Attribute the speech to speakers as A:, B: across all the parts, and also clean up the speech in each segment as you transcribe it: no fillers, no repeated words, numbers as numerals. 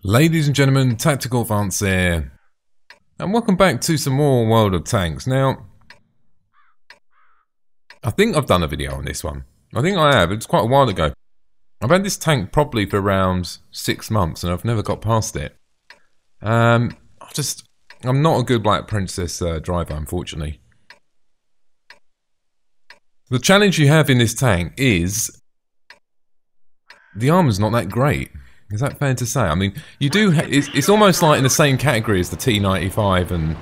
A: Ladies and gentlemen, Tactical Advance here, and welcome back to some more World of Tanks. Now, I think I've done a video on this one. I think I have. It's quite a while ago. I've had this tank probably for around 6 months, and I've never got past it. I'm not a good Black Princess driver, unfortunately. The challenge you have in this tank is the armor's not that great. Is that fair to say? I mean, you do. It's almost like in the same category as the T95 and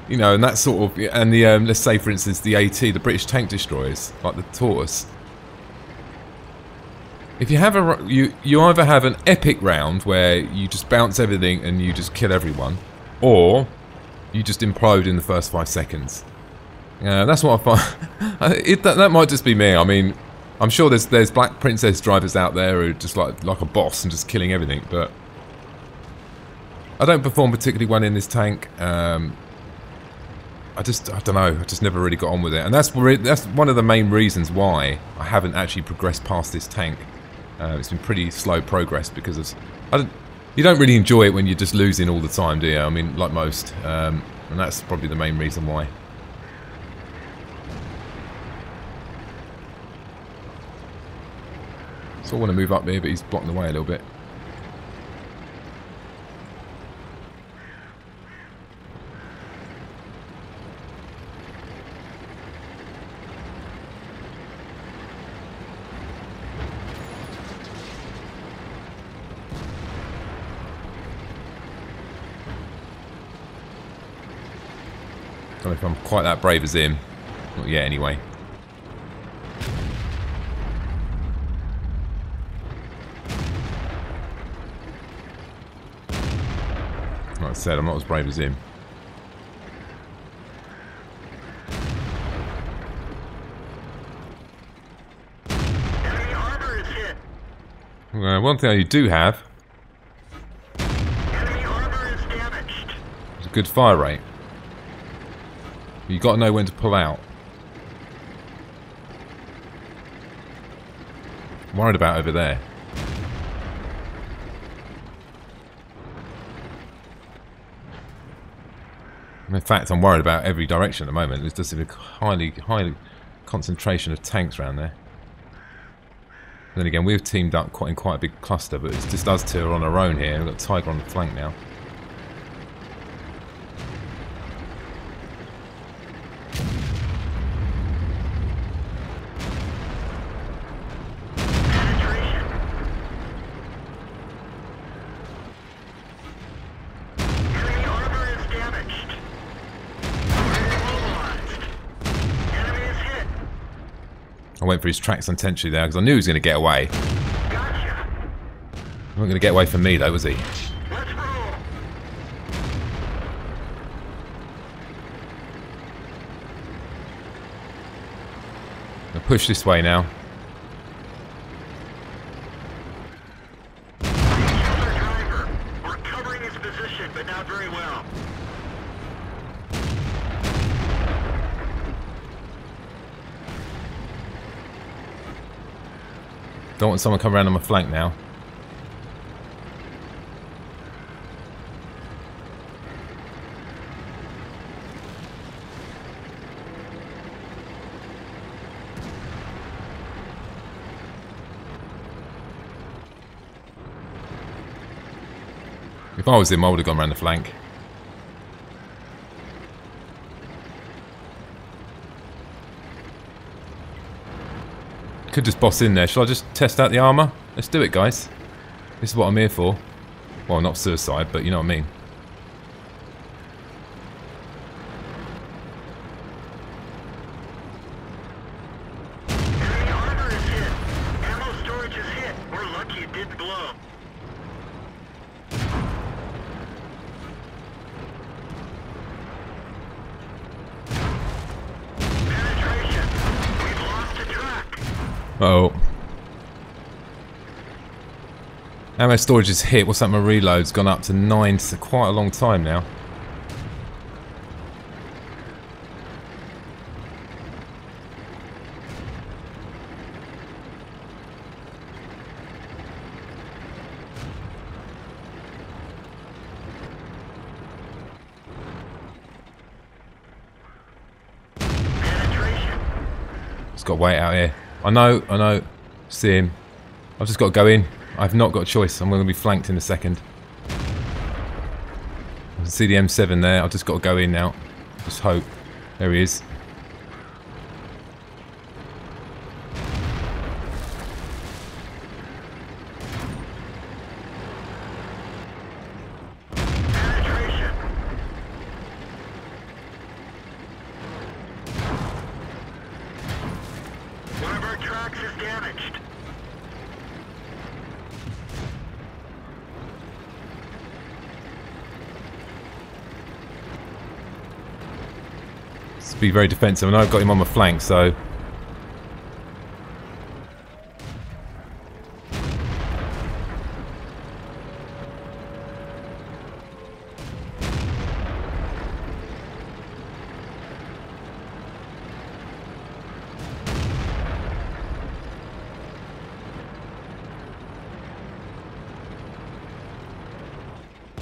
A: and that sort of, and the let's say for instance the AT, the British tank destroyers, like the Tortoise. If you have you either have an epic round where you just bounce everything and you just kill everyone, or you just implode in the first 5 seconds. That's what I find. That might just be me. I mean, I'm sure there's Black Princess drivers out there who are just like a boss and just killing everything, but I don't perform particularly well in this tank. I don't know. I just never really got on with it, and that's one of the main reasons why I haven't actually progressed past this tank. It's been pretty slow progress because you don't really enjoy it when you're just losing all the time, do you? I mean, like most, and that's probably the main reason why. So I want to move up here, but he's blocking the way a little bit. I don't know if I'm quite that brave as him. Not yet, anyway. Like I said, I'm not as brave as him.
B: Enemy armor is hit.
A: One thing you do have
B: Enemy armor is damaged.
A: is a good fire rate. You've got to know when to pull out. I'm worried about over there. In fact, I'm worried about every direction at the moment. There's just a highly concentration of tanks around there. Then again, we've teamed up in quite a big cluster, but it's just us two are on our own here. We've got Tiger on the flank now. I went for his tracks intentionally there because I knew he was going to get away.
B: Gotcha.
A: He wasn't going to get away from me though, was he?
B: Let's roll.
A: I'll push this way now.
B: Killer driver. We're covering his position, but not very well.
A: Don't want someone come around on my flank now. If I was him, I would have gone around the flank. Could just boss in there. Shall I just test out the armour? Let's do it, guys. This is what I'm here for. Well, not suicide, but you know what I mean.
B: Enemy armor is hit. Ammo storage is hit. We're lucky it didn't blow. Penetration. We've lost a track.
A: Uh-oh. Ammo storage is hit. What's that? My reload's gone up to 9 for quite a long time now. Just got to wait out here. I know. See him. I've just got to go in. I've not got a choice. I'm going to be flanked in a second. I can see the M7 there. I've just got to go in now. Just hope. There he is.
B: One of our tracks is damaged.
A: Just be very defensive. I know I've got him on my flank, so...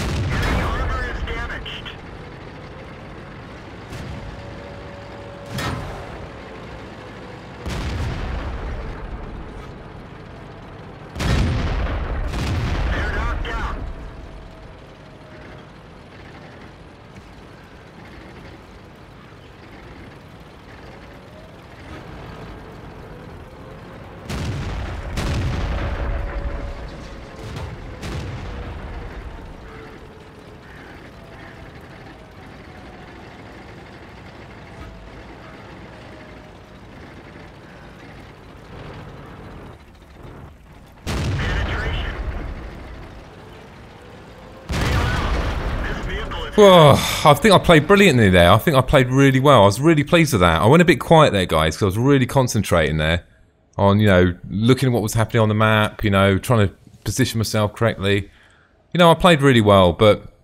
B: Enemy armor is damaged. They're knocked out. Penetration. Bail out. This vehicle is
A: Whoa, I think I played brilliantly there. I think I played really well. I was really pleased with that. I went a bit quiet there, guys, because I was really concentrating there on, you know, looking at what was happening on the map, you know, trying to position myself correctly. You know, I played really well, but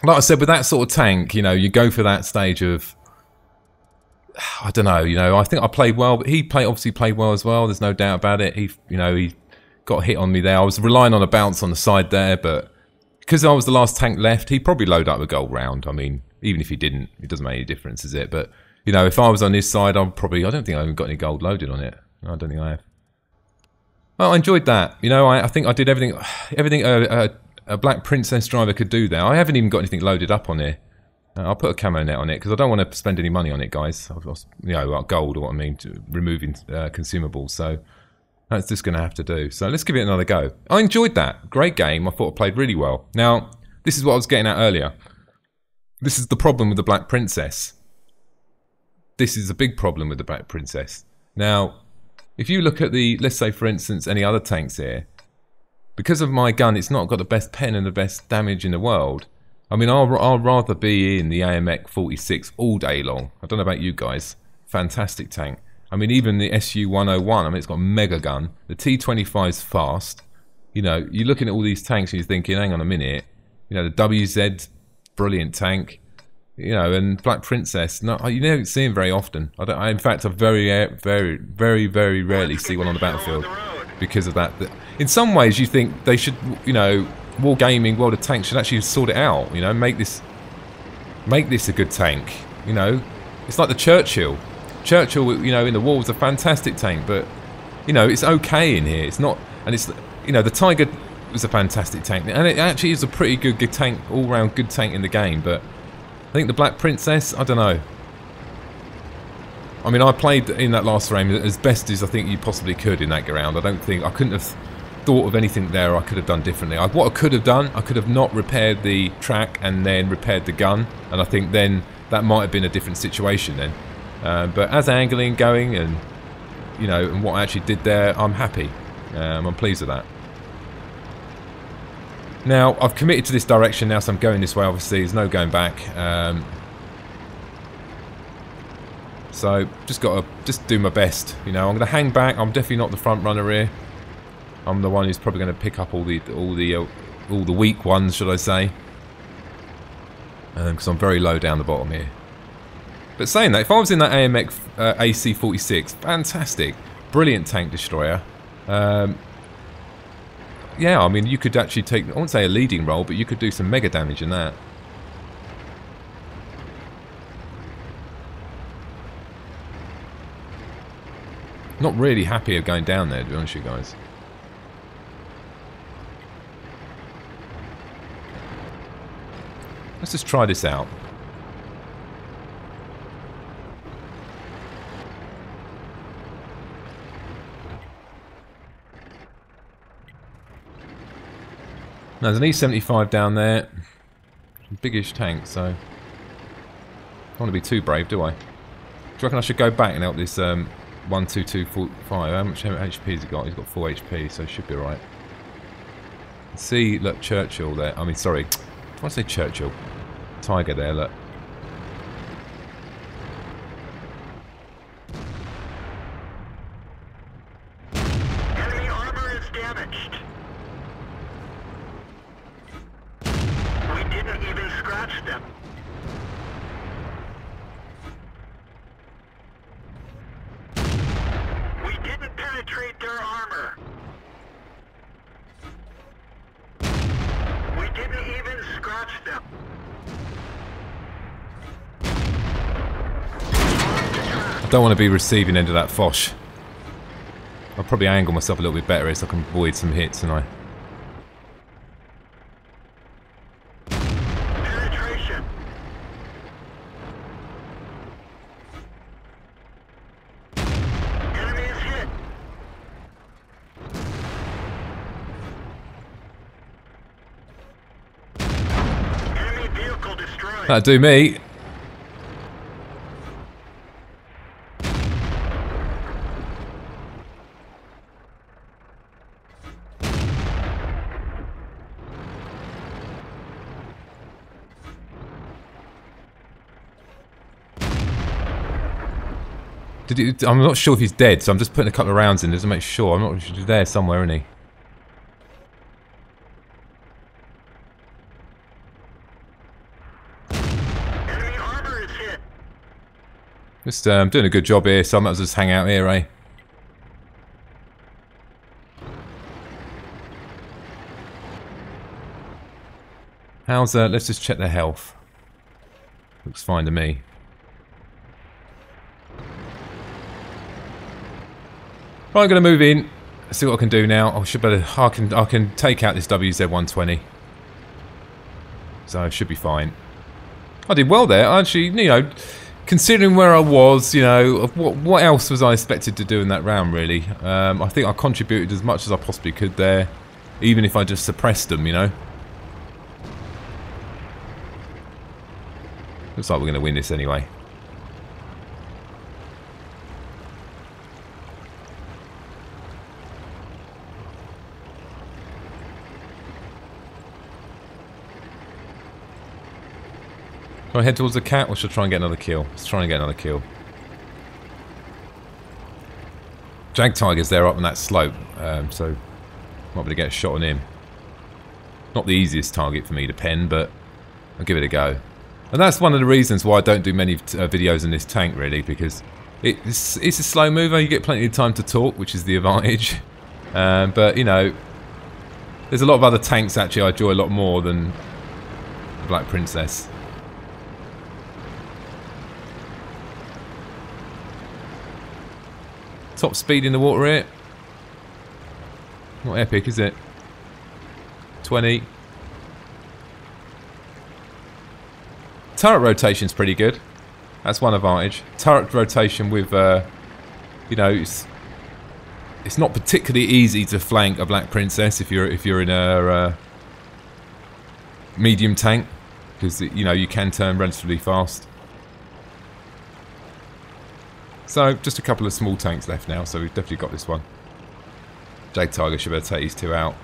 A: like I said, with that sort of tank, you know, you go for that stage of, I don't know, you know, I think I played well, but he obviously played well as well. There's no doubt about it. He got a hit on me there. I was relying on a bounce on the side there, but because I was the last tank left, he'd probably load up a gold round. I mean, even if he didn't, it doesn't make any difference, is it? But, you know, if I was on his side, I don't think I even got any gold loaded on it. I don't think I have. Well, I enjoyed that. You know, I think I did everything a Black Princess driver could do there. I haven't even got anything loaded up on here. I'll put a camo net on it because I don't want to spend any money on it, guys. You know, like gold or what I mean, removing consumables. So that's just going to have to do. So let's give it another go. I enjoyed that. Great game. I thought I played really well. Now, this is what I was getting at earlier. This is the problem with the Black Princess. This is a big problem with the Black Princess. Now, if you look at the, let's say for instance, any other tanks here, because of my gun, it's not got the best pen and the best damage in the world. I mean, I'll rather be in the AMX 46 all day long. I don't know about you guys. Fantastic tank. I mean, even the SU-101, I mean, it's got a mega gun. The T-25's fast. You know, you're looking at all these tanks and you're thinking, hang on a minute. You know, the WZ, brilliant tank. You know, and Black Princess, no, you don't see him very often. In fact, I very rarely see one on the battlefield because of that. In some ways, you think they should, you know, Wargaming World of Tanks should actually sort it out. You know, make this a good tank. You know, it's like the Churchill. Churchill, you know, in the war was a fantastic tank, but you know, it's okay in here. It's not, and it's, you know, the Tiger was a fantastic tank, and it actually is a pretty good tank, all-round good tank in the game. But I think the Black Princess, I don't know. I mean, I played in that last frame as best as I think you possibly could in that round. I couldn't have thought of anything there I could have done differently. What I could have done, I could have not repaired the track and then repaired the gun, and I think then that might have been a different situation then. But as angling going and, you know, and what I actually did there, I'm happy. I'm pleased with that. Now, I've committed to this direction now, so I'm going this way, obviously. There's no going back. So, just got to do my best. You know, I'm going to hang back. I'm definitely not the front runner here. I'm the one who's probably going to pick up all the weak ones, should I say? Because I'm very low down the bottom here. But saying that, if I was in that AMX AC-46, fantastic, brilliant tank destroyer. Yeah, I mean, you could actually take, I won't say a leading role, but you could do some mega damage in that. Not really happy of going down there, to be honest with you guys. Let's just try this out. Now, there's an E-75 down there. Biggish tank, so... I don't want to be too brave, do I? Do you reckon I should go back and help this 12245? How much HP has he got? He's got 4 HP, so he should be alright. See, look, Churchill there. I mean, sorry. Why did I say Churchill? Tiger there, look.
B: Enemy armor is damaged. We didn't even scratch them. We didn't penetrate their armor. We didn't even scratch them.
A: I don't want to be receiving end of that Foch. I'll probably angle myself a little bit better so I can avoid some hits, and I...
B: Penetration. Enemy is hit. Enemy vehicle destroyed.
A: That'll do me. I'm not sure if he's dead, so I'm just putting a couple of rounds in just to make sure. I'm not sure he's there somewhere, isn't he?
B: Enemy armor is hit.
A: Just doing a good job here, so I might as well just hang out here, eh? How's let's just check their health. Looks fine to me. Right, I'm going to move in. See what I can do now. I should better. I can take out this WZ-120. So I should be fine. I did well there. Actually, you know, considering where I was, you know, what else was I expected to do in that round, really? I think I contributed as much as I possibly could there, even if I just suppressed them, you know. Looks like we're going to win this anyway. Shall I head towards the cat, or should I try and get another kill? Let's try and get another kill. Jagdtiger's there up on that slope, so might be able to get a shot on him. Not the easiest target for me to pen, but I'll give it a go. And that's one of the reasons why I don't do many videos in this tank, really, because it's a slow mover. You get plenty of time to talk, which is the advantage. But, you know, there's a lot of other tanks, actually, I enjoy a lot more than the Black Princess. Top speed in the water here. Not epic, is it? 20. Turret rotation's pretty good. That's one advantage. Turret rotation with, you know, it's not particularly easy to flank a Black Princess if you're in a medium tank, because you know you can turn relatively fast. So, just a couple of small tanks left now, so we've definitely got this one. Jagdtiger should be able to take these two out.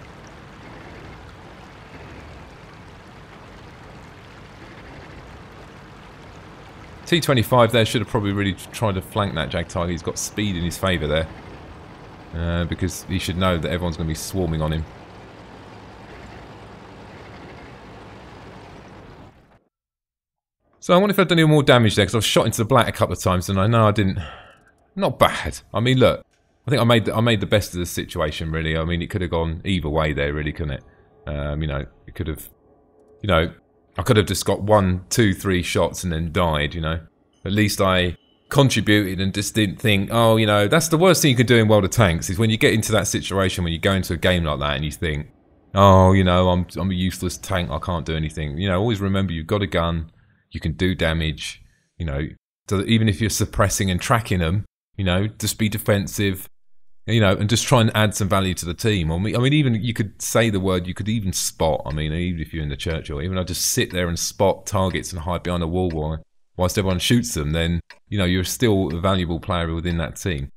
A: T-25 there should have probably really tried to flank that Jagdtiger. He's got speed in his favour there. Because he should know that everyone's going to be swarming on him. So I wonder if I've done any more damage there, because I was shot into the black a couple of times, and I know I didn't. Not bad. I mean, look, I think I made the best of the situation, really. I mean, it could have gone either way there, really, couldn't it? You know, it could have, you know, I could have just got 1, 2, 3 shots and then died. You know, at least I contributed and just didn't think, oh, you know, that's the worst thing you can do in World of Tanks is when you get into that situation when you go into a game like that and you think, oh, you know, I'm a useless tank, I can't do anything. You know, always remember you've got a gun, you can do damage, you know, so that even if you're suppressing and tracking them, you know, just be defensive, you know, and just try and add some value to the team. I mean, even you could say the word, you could even spot, I mean, even if you're in the church or even I just sit there and spot targets and hide behind a wall whilst everyone shoots them, then, you know, you're still a valuable player within that team.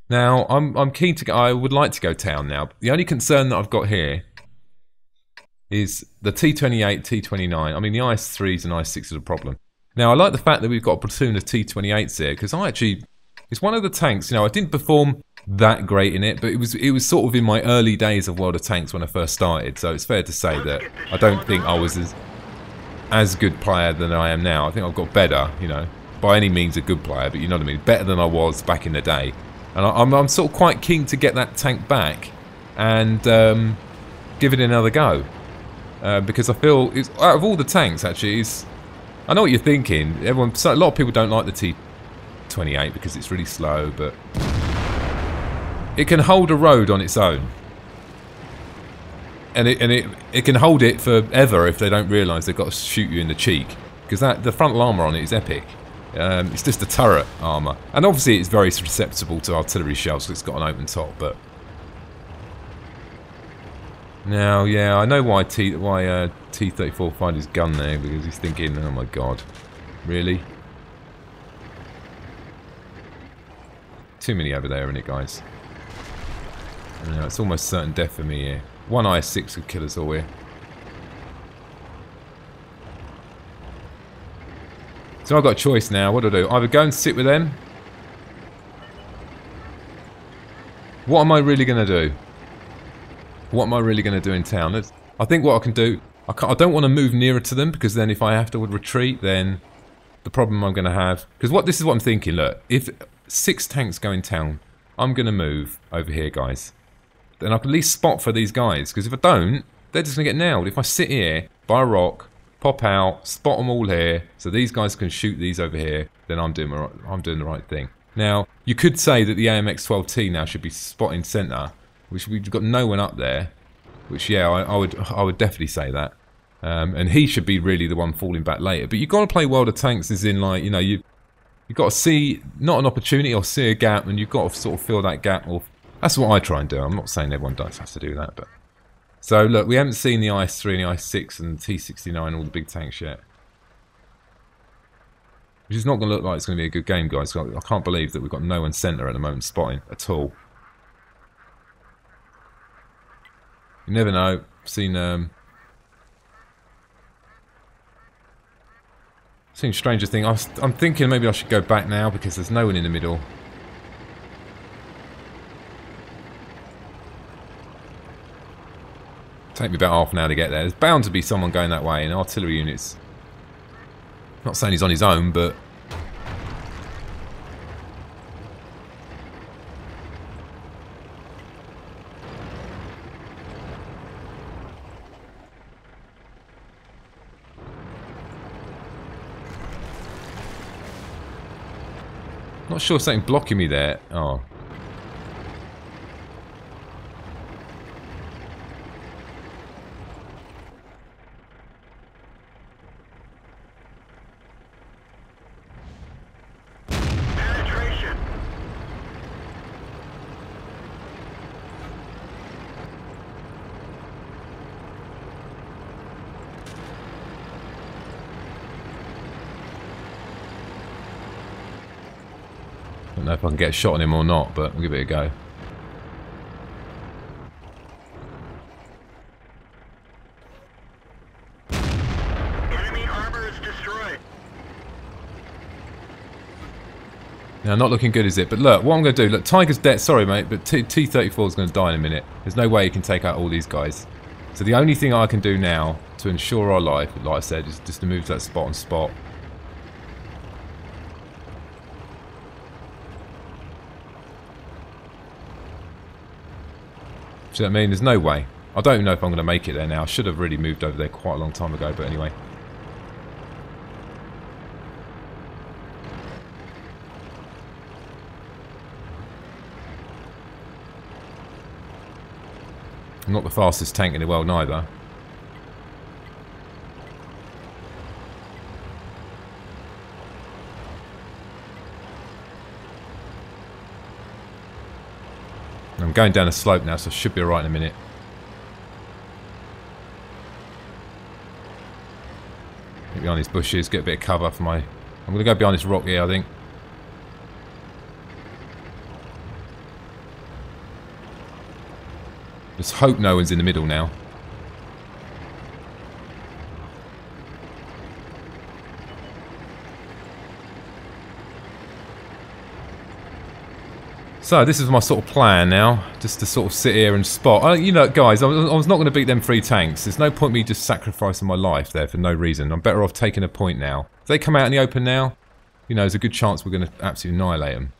A: Now, I'm keen to go, I would like to go town now. The only concern that I've got here is the T28, T29. I mean, the IS-3s and IS-6s are a problem. Now, I like the fact that we've got a platoon of T28s here, because it's one of the tanks, you know, I didn't perform that great in it, but it was sort of in my early days of World of Tanks when I first started, so it's fair to say that I don't think I was as good player than I am now. I think I've got better, you know, by any means a good player, but you know what I mean, better than I was back in the day. And I'm sort of quite keen to get that tank back and give it another go, because I feel it's, out of all the tanks, actually, I know what you're thinking. A lot of people don't like the T28 because it's really slow, but it can hold a road on its own. And it can hold it forever if they don't realise they've got to shoot you in the cheek. Because the frontal armour on it is epic. It's just a turret armour. And obviously it's very susceptible to artillery shells because it's got an open top, but... Now, yeah, I know why T-34 fired his gun there, because he's thinking, oh my god, really? Too many over there, isn't it, guys? Yeah, it's almost certain death for me here. One IS-6 could kill us all here. So I've got a choice now. What do I do? Either go and sit with them. What am I really going to do? What am I really going to do in town? I think what I can do... I don't want to move nearer to them, because then if I have to retreat, then the problem I'm going to have... Because this is what I'm thinking. Look, if 6 tanks go in town, I'm going to move over here, guys. Then I can at least spot for these guys, because if I don't, they're just going to get nailed. If I sit here, by a rock, pop out, spot them all here, so these guys can shoot these over here, then I'm doing the right thing. Now, you could say that the AMX-12T now should be spotting centre, which we've got no one up there, which, yeah, I would definitely say that. And he should be really the one falling back later. But you've got to play World of Tanks as in, like, you know, you've got to see, not an opportunity, or see a gap, and you've got to sort of fill that gap, or... That's what I try and do. I'm not saying everyone does have to do that, but... So, look, we haven't seen the IS-3 and the IS-6 and the T-69, all the big tanks yet. Which is not going to look like it's going to be a good game, guys. I can't believe that we've got no one centre at the moment spotting at all. You never know. I've seen stranger things. I'm thinking maybe I should go back now because there's no one in the middle. Take me about half an hour to get there. There's bound to be someone going that way in artillery units. Not saying he's on his own, but... Not sure something blocking me there. Oh. I don't know if I can get a shot on him or not, but we'll give it a go.
B: Enemy armor is destroyed.
A: Now, not looking good, is it? But look, what I'm going to do... Look, Tiger's dead. Sorry, mate, but T-34 is going to die in a minute. There's no way he can take out all these guys. So the only thing I can do now to ensure our life, like I said, is just to move to that spot and spot. Do you know what I mean? There's no way. I don't even know if I'm going to make it there now. I should have really moved over there quite a long time ago, but anyway. I'm not the fastest tank in the world neither. I'm going down a slope now, so I should be alright in a minute. Get behind these bushes, get a bit of cover for my... I'm going to go behind this rock here, I think. Just hope no one's in the middle now. So this is my sort of plan now, just to sort of sit here and spot. You know, guys, I was not going to beat them 3 tanks. There's no point me just sacrificing my life there for no reason. I'm better off taking a point now. If they come out in the open now, you know, there's a good chance we're going to absolutely annihilate them.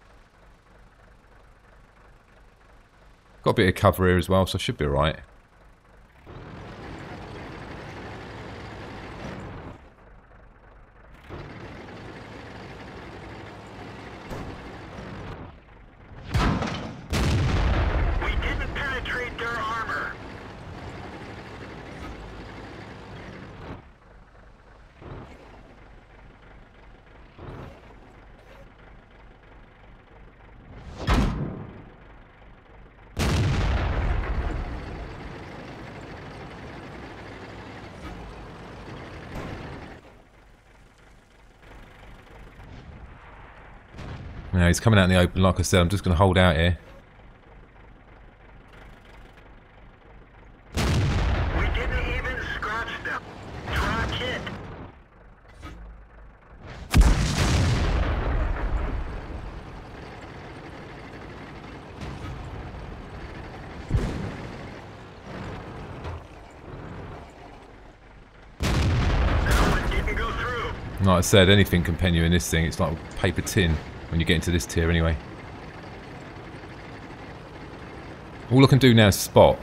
A: Got a bit of cover here as well, so I should be alright. Now he's coming out in the open, like I said, I'm just going to hold out here.
B: We didn't even scratch them. Track hit. That one didn't go through.
A: Like I said, anything can pen you in this thing. It's like paper tin when you get into this tier anyway. All I can do now is spot.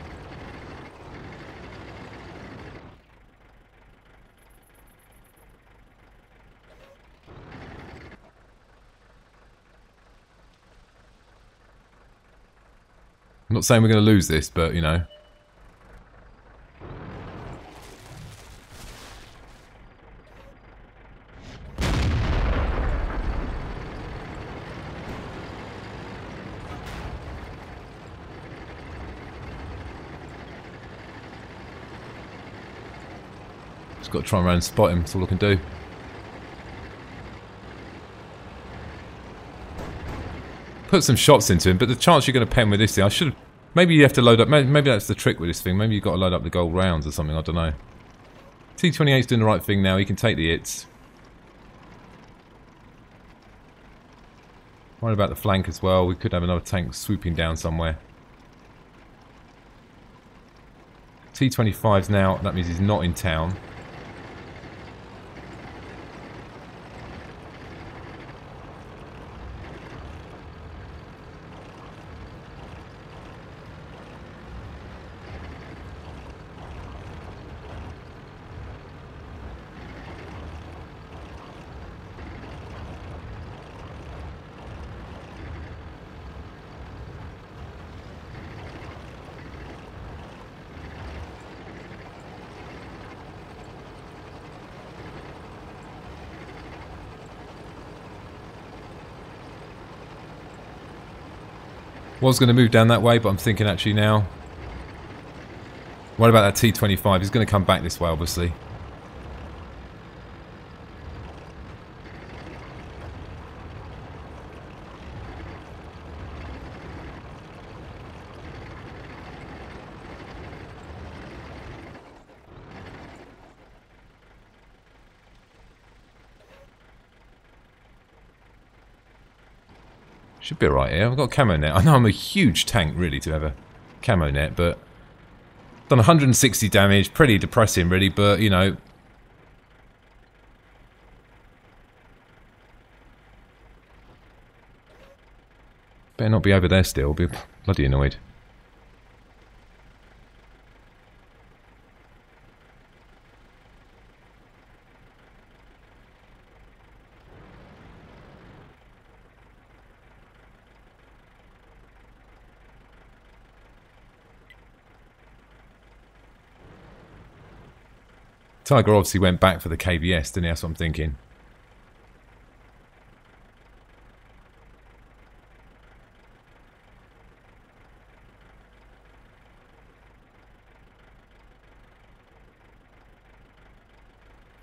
A: I'm not saying we're going to lose this, but you know. Just got to try and run and spot him, that's all I can do. Put some shots into him, but the chance you're going to pen with this thing, I should have... Maybe you have to load up... Maybe that's the trick with this thing. Maybe you've got to load up the gold rounds or something, I don't know. T-28's doing the right thing now, he can take the hits. Worried about the flank as well, we could have another tank swooping down somewhere. T-25's now, that means he's not in town. Was going to move down that way, but I'm thinking actually now. What about that T-25? He's going to come back this way, obviously. Should be alright here. I've got a camo net. I know I'm a huge tank, really, to have a camo net, but... Done 160 damage. Pretty depressing, really, but, you know... Better not be over there still. I'll be bloody annoyed. Tiger obviously went back for the KBS, didn't he? That's what I'm thinking.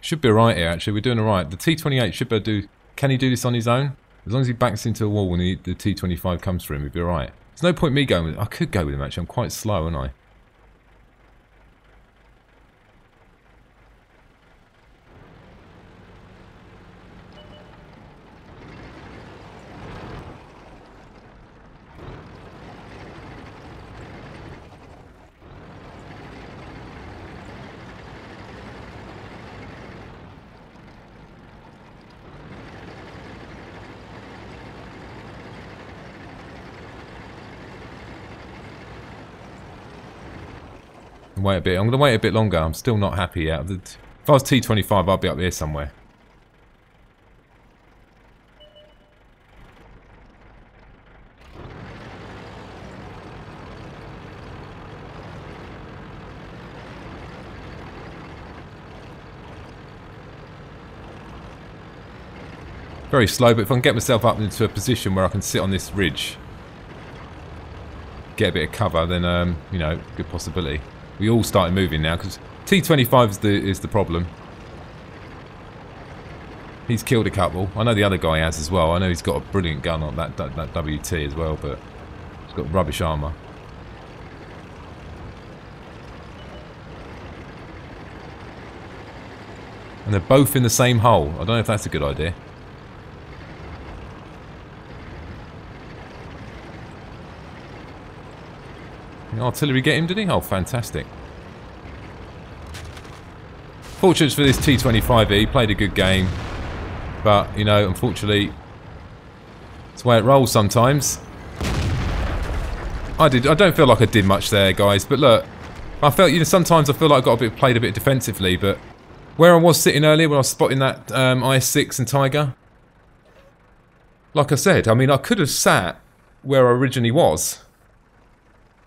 A: Should be alright here, actually. We're doing alright. The T28 should be able to do... Can he do this on his own? As long as he backs into a wall when the T25 comes for him, he'll be alright. There's no point me going with it. I could go with him, actually. I'm quite slow, aren't I? Wait a bit. I'm going to wait a bit longer. I'm still not happy yet. If I was T25, I'd be up here somewhere. Very slow, but if I can get myself up into a position where I can sit on this ridge, get a bit of cover, then, you know, good possibility. We all started moving now, because T25 is the problem. He's killed a couple. I know the other guy has as well. I know he's got a brilliant gun on that WT as well, but he's got rubbish armour. And they're both in the same hole. I don't know if that's a good idea. The artillery get him, did he? Oh, fantastic. Fortunate for this T25E, he played a good game. But, you know, unfortunately, it's the way it rolls sometimes. I don't feel like I did much there, guys. But look, I felt, you know, sometimes I feel like I played a bit defensively. But where I was sitting earlier when I was spotting that IS-6 and Tiger, like I said, I mean, I could have sat where I originally was.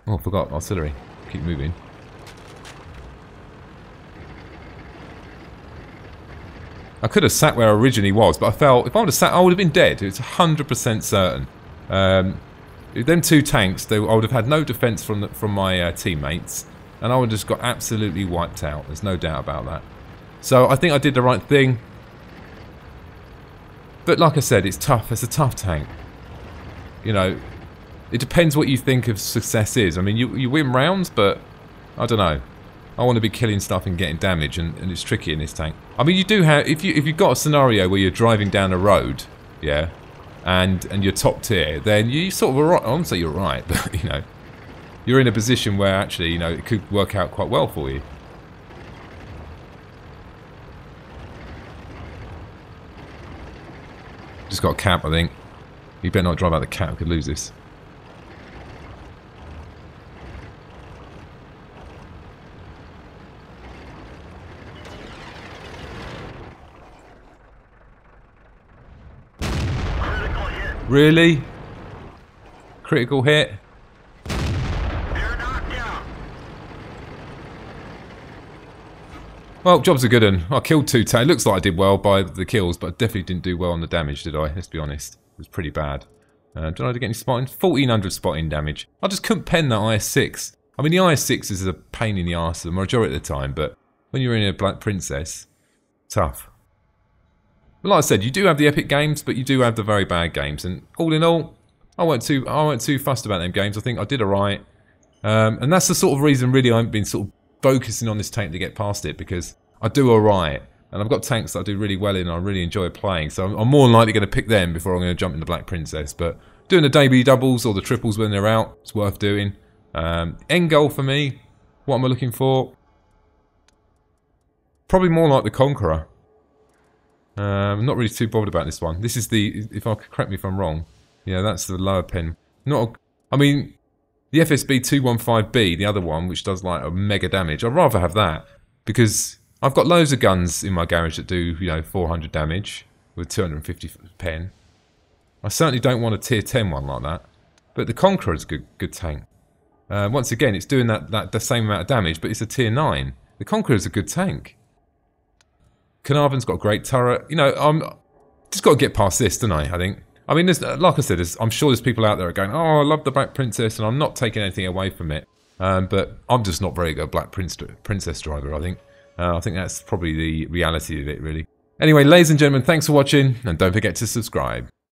A: Oh, I forgot artillery. Keep moving. I could have sat where I originally was, but I felt if I would have sat, I would have been dead. It's 100% certain. Them two tanks, I would have had no defence from my teammates, and I would have just got absolutely wiped out. There's no doubt about that. So I think I did the right thing. But like I said, it's tough. It's a tough tank. You know. It depends what you think of success is. I mean, you win rounds, but I don't know. I want to be killing stuff and getting damage, and it's tricky in this tank. I mean, you do have if you've got a scenario where you're driving down a road, yeah, and you're top tier, then you sort of I won't say you're right, but you know, you're in a position where actually, you know, it could work out quite well for you. Just got a cap, I think. You better not drive out the cap. We could lose this. Really? Critical hit?
B: They're knocked down.
A: Well, job's a good one. I killed two tanks. It looks like I did well by the kills, but I definitely didn't do well on the damage, did I? Let's be honest. It was pretty bad. Did I get any spotting? 1400 spotting damage. I just couldn't pen that IS-6. I mean, the IS-6 is a pain in the arse the majority of the time, but when you're in a Black Princess, tough. But like I said, you do have the epic games, but you do have the very bad games. And all in all, I weren't too fussed about them games. I think I did alright. And that's the sort of reason really I haven't been sort of focusing on this tank to get past it, because I do alright. And I've got tanks that I do really well in and I really enjoy playing. So I'm more than likely going to pick them before I'm going to jump into Black Princess. But doing the debut doubles or the triples when they're out, it's worth doing. End goal for me, what am I looking for? Probably more like the Conqueror. I'm not really too bothered about this one. This is the, if I correct me if I'm wrong, yeah, that's the lower pen. I mean, the FSB 215B, the other one, which does like a mega damage, I'd rather have that, because I've got loads of guns in my garage that do, you know, 400 damage with 250 pen. I certainly don't want a tier 10 one like that, but the Conqueror is a good tank. Once again, it's doing the same amount of damage, but it's a tier 9. The Conqueror is a good tank. Carnarvon's got a great turret. You know, I'm just got to get past this, don't I think. I mean, like I said, I'm sure there's people out there are going, oh, I love the Black Princess, and I'm not taking anything away from it. But I'm just not very good Black Princess driver, I think. I think that's probably the reality of it, really. Anyway, ladies and gentlemen, thanks for watching, and don't forget to subscribe.